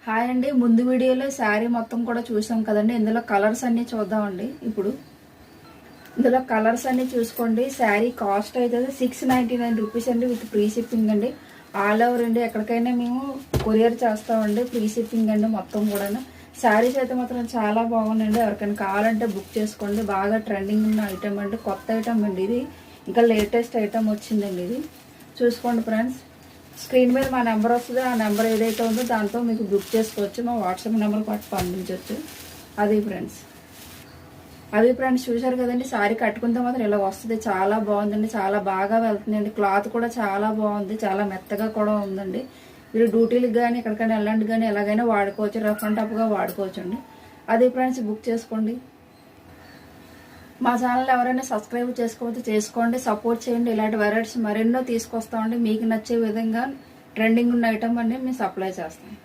Hi అండి. ముందు వీడియోలో శారీ మొత్తం కూడా చూసాం కదండి. ఇందులో కలర్స్ అన్ని చూద్దామండి. ఇప్పుడు ఇందులో కలర్స్ అన్ని చూసుకోండి. శారీ కాస్ట్ అయితే 699 రూపీస్ అండి, విత్ ఫ్రీ షిప్పింగ్ అండి. ఆల్ ఓవర్ అండి, ఎక్కడికైనా మేము కొరియర్ చేస్తామండి. ఫ్రీ షిప్పింగ్ అండి మొత్తం కూడా. శారీస్ అయితే మాత్రం చాలా బాగున్నాయండి. ఎవరికైనా కావాలంటే బుక్ చేసుకోండి. బాగా ట్రెండింగ్ ఉన్న ఐటమ్ అండి, కొత్త ఐటమ్ అండి ఇది. ఇంకా లేటెస్ట్ ఐటమ్ వచ్చిందండి ఇది. చూసుకోండి ఫ్రెండ్స్, స్క్రీన్ మీద మా నెంబర్ వస్తుంది. ఆ నెంబర్ ఏదైతే ఉందో దాంతో మీకు బుక్ చేసుకోవచ్చు. మా వాట్సాప్ నెంబర్ పట్టి పంపించవచ్చు. అది ఫ్రెండ్స్ చూశారు కదండి. శారీ కట్టుకుంటే మాత్రం ఇలా వస్తుంది. చాలా బాగుందండి, చాలా బాగా వెళ్తుందండి. క్లాత్ కూడా చాలా బాగుంది, చాలా మెత్తగా కూడా ఉందండి. మీరు డ్యూటీలకు కానీ ఎక్కడికైనా వెళ్ళండి కానీ ఎలాగైనా వాడుకోవచ్చు, రఫ్ అండ్ టఫ్గా వాడుకోవచ్చు అండి. అది ఫ్రెండ్స్, బుక్ చేసుకోండి. మా ఛానల్ ఎవరైనా సబ్స్క్రైబ్ చేసుకోకపోతే చేసుకోండి, సపోర్ట్ చేయండి. ఇలాంటి వెరైటీస్ మరెన్నో తీసుకొస్తామండి. మీకు నచ్చే విధంగా ట్రెండింగ్ ఉన్న ఐటమ్ అన్ని మేము సప్లై చేస్తాం.